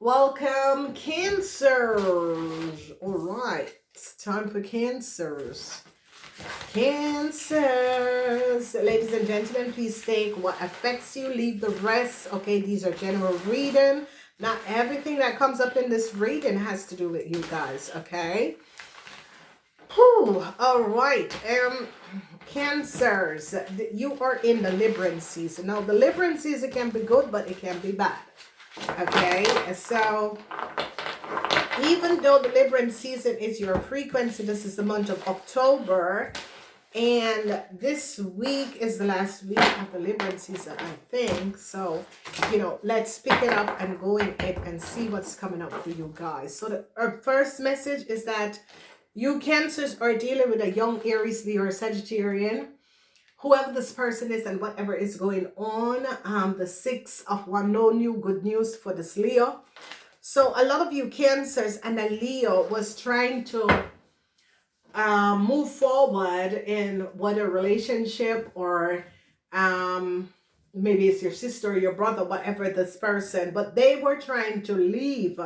Welcome, Cancers. All right, it's time for Cancers. Cancers. Ladies and gentlemen, please take what affects you, leave the rest. Okay, these are general reading. Not everything that comes up in this reading has to do with you guys, okay? Whew, all right. Cancers, you are in the Libran season. Now, the Libran season can be good, but it can be bad. Okay, so even though the Libran season is your frequency, this is the month of October, and this week is the last week of the Libran season, I think. So, let's pick it up and go in it and see what's coming up for you guys. So our first message is that you Cancers are dealing with a young Aries, Leo, or Sagittarian. Whoever this person is and whatever is going on, the 6 of Wands, no new good news for this Leo. So a lot of you Cancers and a Leo was trying to move forward in whether relationship or maybe it's your sister or your brother, whatever this person, but they were trying to leave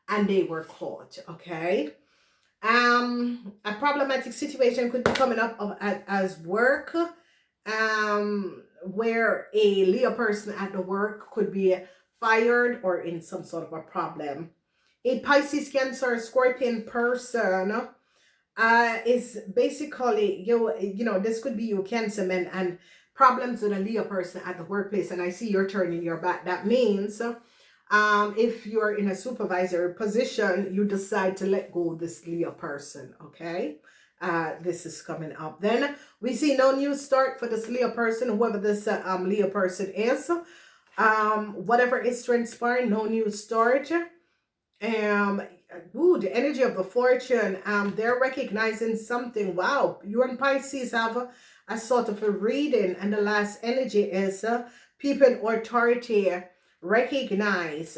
and they were caught, okay? A problematic situation could be coming up as work, where a Leo person at the work could be fired or in some sort of a problem. A Pisces, Cancer, Scorpion person is basically this could be you Cancer man and problems with a Leo person at the workplace, and I see you're turning your back. That means if you're in a supervisor position, you decide to let go of this Leo person, okay? This is coming up. Then we see no new start for this Leo person, whoever this Leo person is. Whatever is transpiring, no new start. The energy of the fortune. They're recognizing something. Wow, you and Pisces have a sort of a reading, and the last energy is people in authority recognize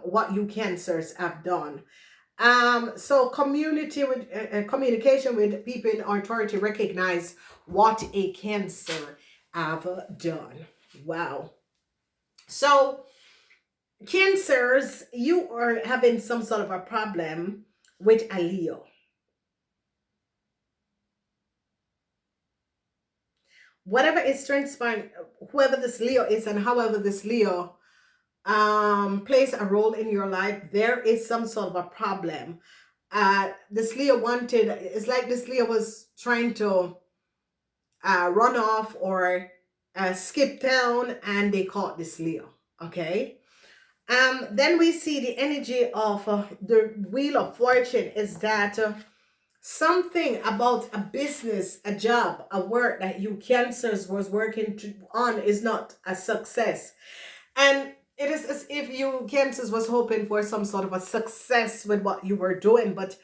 what you Cancers have done. So communication with people in authority recognize what a Cancer have done. Wow. So Cancers, you are having some sort of a problem with a Leo. Whatever is transpiring, whoever this Leo is and however this Leo plays a role in your life, there is some sort of a problem. This Leo it's like this Leo was trying to run off or skip town, and they caught this Leo, okay? Then we see the energy of the Wheel of Fortune is that something about a business, a job, a work that you Cancers was working on is not a success. And it is as if you Cancers was hoping for some sort of a success with what you were doing, but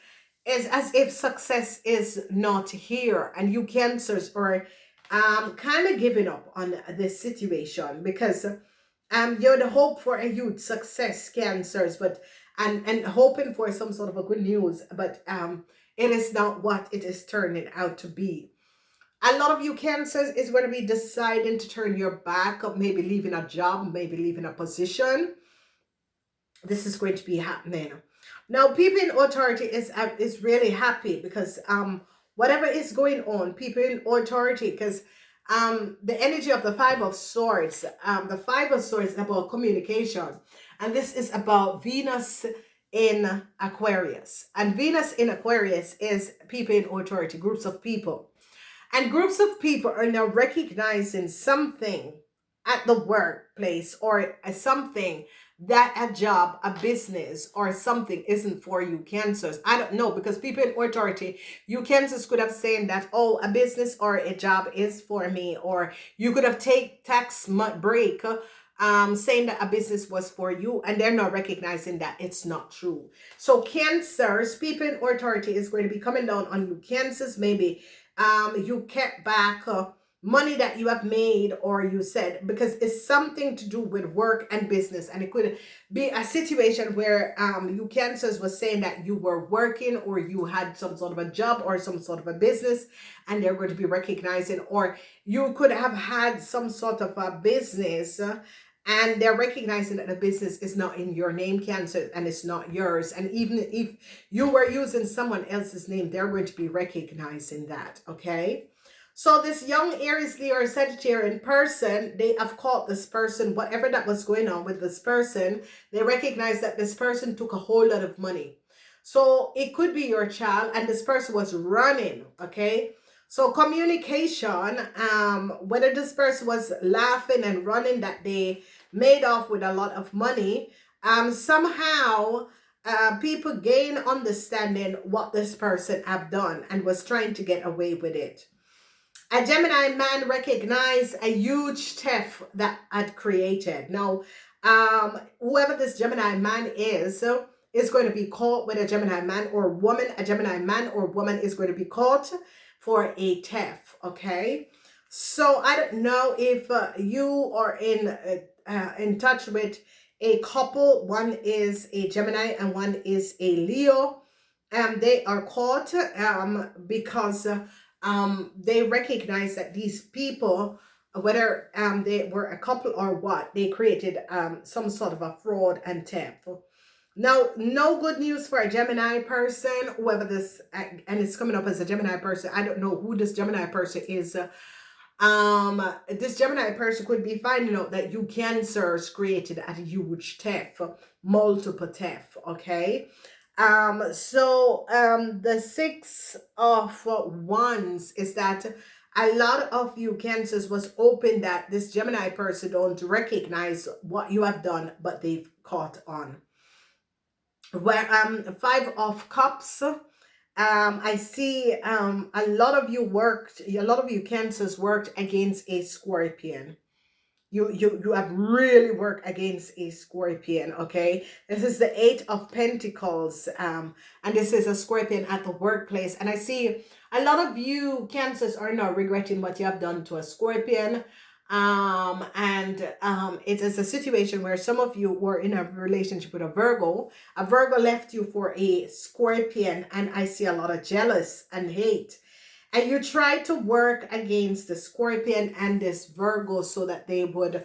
it's as if success is not here, and you Cancers are kind of giving up on this situation because you're the hope for a huge success, Cancers, but and hoping for some sort of a good news, but it is not what it is turning out to be. A lot of you Cancers is going to be deciding to turn your back up, maybe leaving a job, maybe leaving a position. This is going to be happening. Now, people in authority is really happy because whatever is going on, people in authority, because the energy of the Five of Swords, the Five of Swords is about communication, and this is about Venus in Aquarius, and Venus in Aquarius is people in authority, groups of people. And groups of people are now recognizing something at the workplace or something that a job, a business, or something isn't for you Cancers. I don't know, because people in authority, you Cancers could have said that, oh, a business or a job is for me, or you could have taken tax break saying that a business was for you, and they're not recognizing that it's not true. So Cancers, people in authority is going to be coming down on you Cancers. Maybe you kept back money that you have made, or you said, because it's something to do with work and business, and it could be a situation where you Cancers was saying that you were working or you had some sort of a job or some sort of a business, and they're going to be recognizing, or you could have had some sort of a business and they're recognizing that the business is not in your name, Cancer, and it's not yours. And even if you were using someone else's name, they're going to be recognizing that. Okay. So this young Aries, Leo, or Sagittarian person, they have caught this person, whatever that was going on with this person, they recognize that this person took a whole lot of money. So it could be your child, and this person was running. Okay. So communication, whether this person was laughing and running that they made off with a lot of money, somehow people gain understanding what this person have done and was trying to get away with it. A Gemini man recognized a huge theft that had created. Now, whoever this Gemini man is going to be caught with a Gemini man or woman. A Gemini man or woman is going to be caught for a theft. Okay, so I don't know if you are in touch with a couple. One is a Gemini and one is a Leo. They are caught because they recognize that these people, whether they were a couple or what, they created some sort of a fraud and theft. Now, no good news for a Gemini person, whoever this, and it's coming up as a Gemini person. I don't know who this Gemini person is. This Gemini person could be finding out that you Cancers created a huge theft, multiple theft. Okay. The Six of Wands is that a lot of you Cancers was open that this Gemini person don't recognize what you have done, but they've caught on. Where Five of Cups, I see a lot of you Cancers worked against a Scorpion. You have really worked against a Scorpion. Okay, this is the Eight of Pentacles, and this is a Scorpion at the workplace, and I see a lot of you Cancers are now regretting what you have done to a Scorpion. It is a situation where some of you were in a relationship with a Virgo. A Virgo left you for a Scorpion, and I see a lot of jealous and hate. And you tried to work against the Scorpion and this Virgo so that they would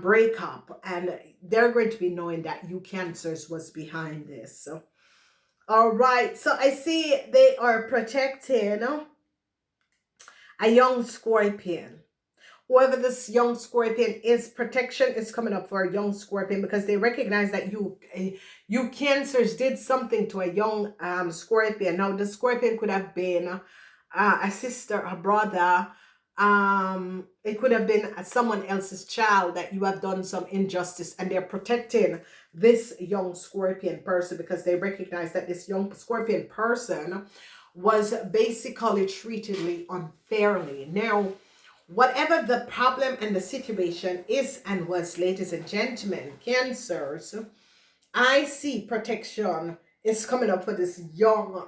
break up. And they're going to be knowing that you Cancers was behind this. So, all right. So I see they are protecting a young Scorpion. Whoever this young Scorpion is, protection is coming up for a young Scorpion because they recognize that you Cancers did something to a young Scorpion. Now, the Scorpion could have been a sister, a brother. It could have been someone else's child that you have done some injustice, and they're protecting this young Scorpion person because they recognize that this young Scorpion person was basically treated unfairly. Now, whatever the problem and the situation is and was, ladies and gentlemen, Cancers, I see protection is coming up for this young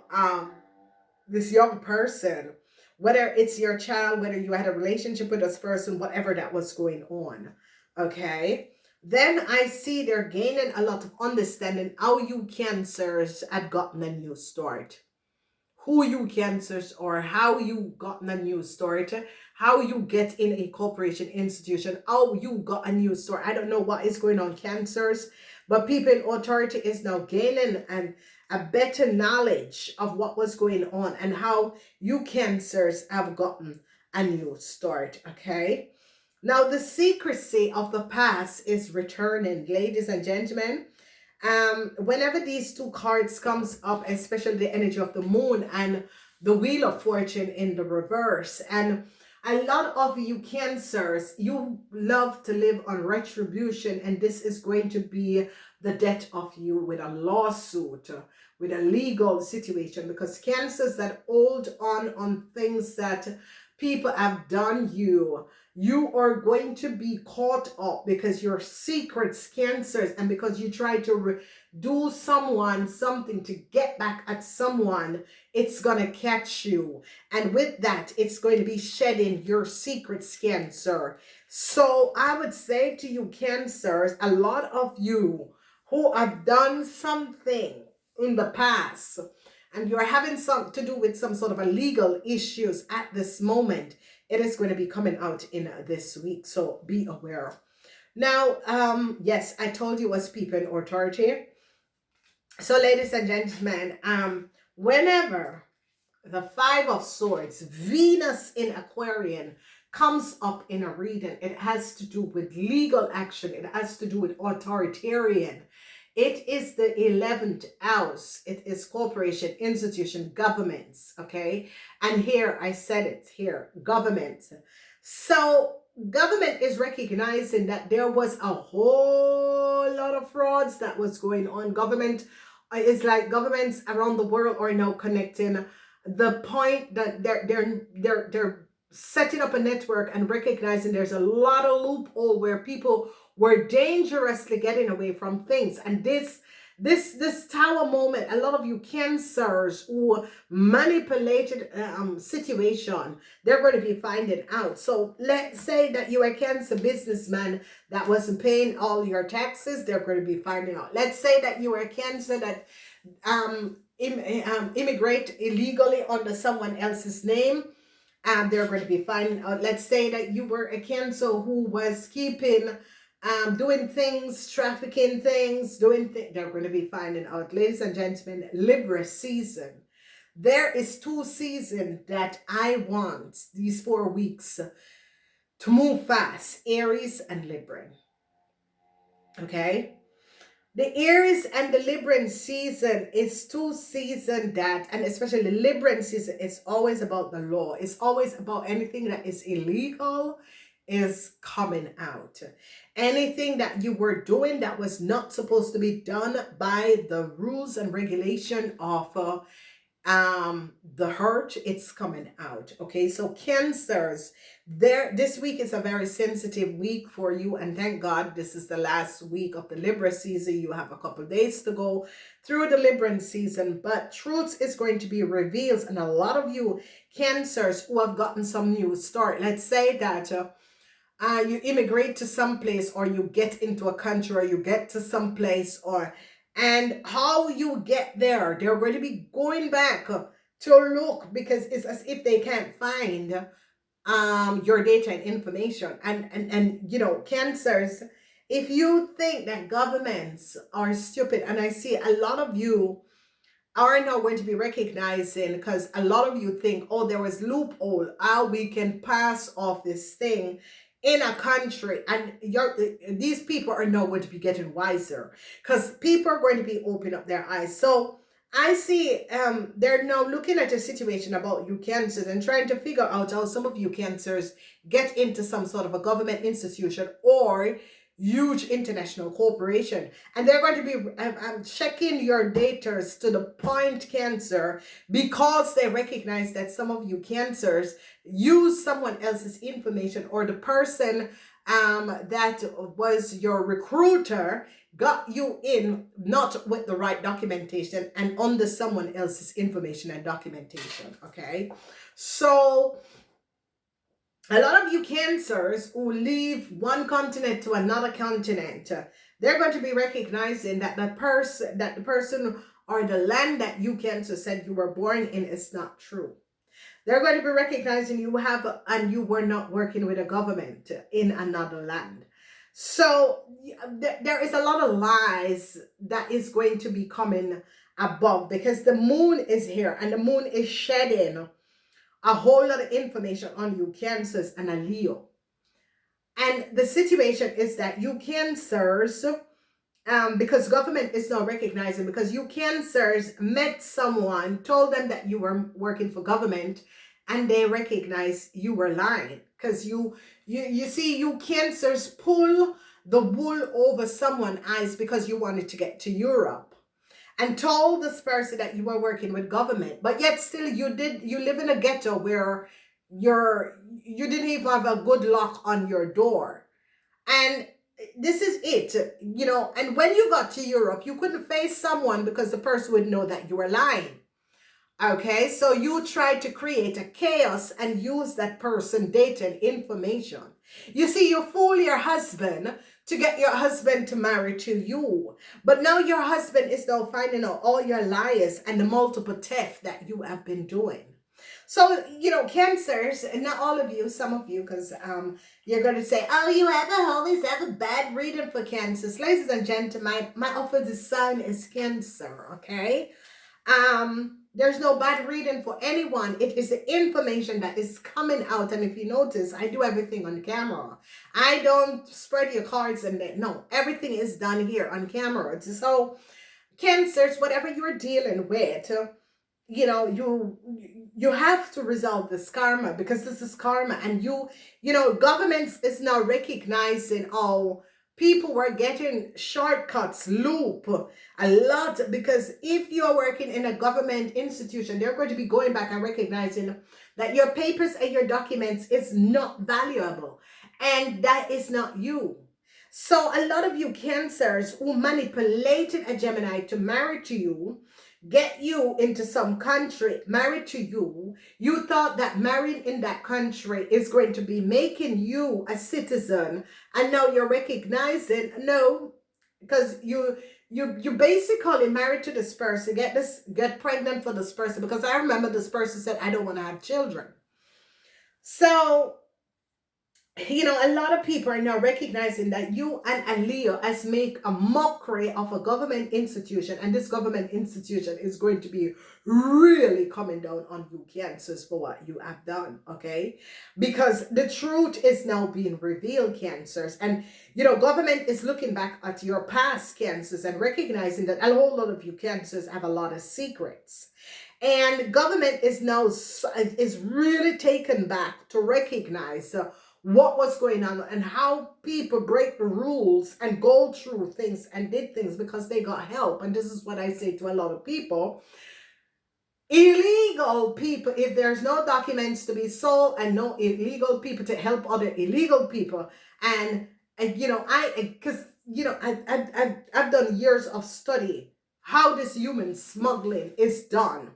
person, whether it's your child, whether you had a relationship with this person, whatever that was going on. Okay. Then I see they're gaining a lot of understanding how you Cancers had gotten a new start. Who you Cancers or how you gotten a new start, how you get in a corporation institution, how you got a new start. I don't know what is going on, Cancers, but people in authority is now gaining a better knowledge of what was going on and how you Cancers have gotten a new start. Okay. Now the secrecy of the past is returning, ladies and gentlemen. Whenever these two cards comes up, especially the energy of the moon and the wheel of fortune in the reverse, and a lot of you Cancers, you love to live on retribution, and this is going to be the death of you with a lawsuit, with a legal situation, because Cancers that hold on things that people have done you are going to be caught up because your secrets, Cancers, and because you try to do something to get back at someone, it's gonna catch you, and with that it's going to be shedding your secrets, Cancer. So I would say to you Cancers, a lot of you who have done something in the past and you're having some to do with some sort of a legal issues at this moment, it is going to be coming out in this week. So be aware. Now, yes, I told you it was people in authority. So, ladies and gentlemen, whenever the Five of Swords, Venus in Aquarian, comes up in a reading, it has to do with legal action. It has to do with authoritarian. It is the 11th house. It is corporation, institution, governments. Okay. And here I said it here, governments. So government is recognizing that there was a whole lot of frauds that was going on. Government is like governments around the world are now connecting the point that they're setting up a network and recognizing there's a lot of loophole where people were dangerously getting away from things. And this tower moment, a lot of you cancers who manipulated situation, they're going to be finding out. So let's say that you are a cancer businessman that wasn't paying all your taxes, they're going to be finding out. Let's say that you are a cancer that immigrate illegally under someone else's name, they're going to be finding out. Let's say that you were a cancer who was keeping doing things, trafficking things, they're going to be finding out. Ladies and gentlemen, Libra season. There is 2 seasons that I want these 4 weeks to move fast. Aries and Libra. Okay? The Aries and the Libran season is 2 seasons that, and especially the Libran season, it's always about the law. It's always about anything that is illegal is coming out. Anything that you were doing that was not supposed to be done by the rules and regulation of the hurt, it's coming out. Okay, so cancers, this week is a very sensitive week for you, and thank God this is the last week of the Libra season. You have a couple days to go through the Libran season, but truth is going to be revealed. And a lot of you cancers who have gotten some new start, let's say that you immigrate to some place, or you get into a country, or you get to some place, and how you get there, they're going to be going back to look, because it's as if they can't find your data and information. And you know, cancers, if you think that governments are stupid, and I see a lot of you are now going to be recognizing, because a lot of you think, oh, there was loophole, how we can pass off this thing in a country, and these people are now going to be getting wiser, because people are going to be opening up their eyes. So I see they're now looking at a situation about you cancers and trying to figure out how some of you cancers get into some sort of a government institution or huge international corporation, and they're going to be checking your data to the point, cancer, because they recognize that some of you cancers use someone else's information, or the person that was your recruiter got you in not with the right documentation and under someone else's information and documentation. Okay, so a lot of you cancers who leave one continent to another continent, they're going to be recognizing that the person or the land that you cancer said you were born in is not true. They're going to be recognizing and you were not working with a government in another land. So there is a lot of lies that is going to be coming above, because the moon is here, and the moon is shedding a whole lot of information on you cancers and a Leo. And the situation is that you cancers, because government is now recognizing, because you cancers met someone, told them that you were working for government, and they recognize you were lying, because you see, you cancers pull the wool over someone's eyes because you wanted to get to Europe, and told this person that you were working with government, but yet still you live in a ghetto where you didn't even have a good lock on your door. And this is it, you know. And when you got to Europe, you couldn't face someone because the person would know that you were lying. Okay, so you tried to create a chaos and use that person data and information. You see, you fool your husband to get your husband to marry to you. But now your husband is now finding out all your lies and the multiple theft that you have been doing. So, cancers, and not all of you, some of you, because you're going to say, oh, you have always have a bad reading for cancers. Ladies and gentlemen, my opposite sign is Cancer, okay? There's no bad reading for anyone. It is the information that is coming out. And if you notice, I do everything on camera. I don't spread your cards and then, no, everything is done here on camera. So, cancers, whatever you're dealing with, you have to resolve this karma, because this is karma. And governments is now recognizing, oh, people were getting shortcuts, loop a lot, because if you're working in a government institution, they're going to be going back and recognizing that your papers and your documents is not valuable, and that is not you. So a lot of you cancers who manipulated a Gemini to marry to you, get you into some country, married to you, you thought that marrying in that country is going to be making you a citizen, and now you're recognizing, no, because you basically married to this person, get pregnant for this person, because I remember this person said, I don't want to have children. So a lot of people are now recognizing that you and a Leo has make a mockery of a government institution, and this government institution is going to be really coming down on you cancers for what you have done, okay? Because the truth is now being revealed, cancers, and government is looking back at your past, cancers, and recognizing that a whole lot of you cancers have a lot of secrets. And government is now is really taken back to recognize what was going on and how people break the rules and go through things and did things because they got help. And this is what I say to a lot of people. Illegal people, if there's no documents to be sold and no illegal people to help other illegal people, and I've done years of study how this human smuggling is done.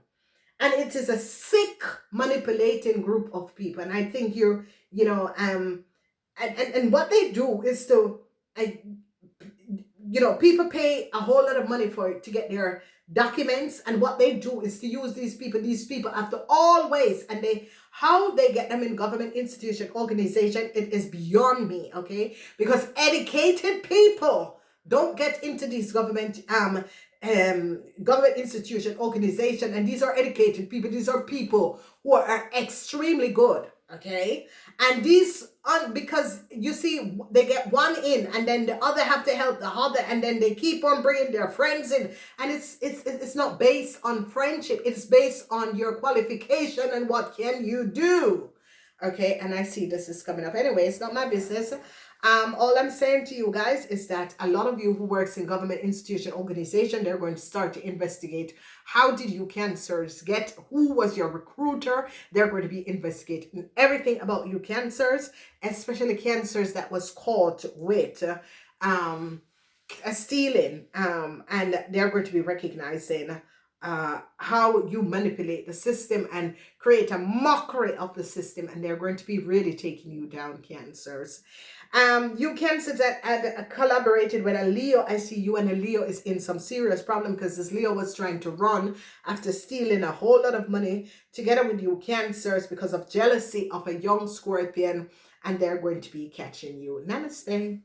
And it is a sick, manipulating group of people. And I think and what they do is to, people pay a whole lot of money for it to get their documents. And what they do is to use these people have to always, and how they get them in government institution, organization, it is beyond me, okay? Because educated people don't get into these government institution, organization, and these are educated people. These are people who are extremely good, okay? And these because you see, they get one in, and then the other have to help the other, and then they keep on bringing their friends in, and it's not based on friendship. It's based on your qualification and what can you do, okay? And I see this is coming up. Anyway, it's not my business. All I'm saying to you guys is that a lot of you who works in government institution, organization, they're going to start to investigate how did you cancers get, who was your recruiter. They're going to be investigating everything about you cancers, especially cancers that was caught with stealing, and they're going to be recognizing how you manipulate the system and create a mockery of the system, and they're going to be really taking you down, cancers. You cancers that had collaborated with a Leo. I see you and a Leo is in some serious problem, because this Leo was trying to run after stealing a whole lot of money together with you cancers because of jealousy of a young Scorpion, and they're going to be catching you. Namaste.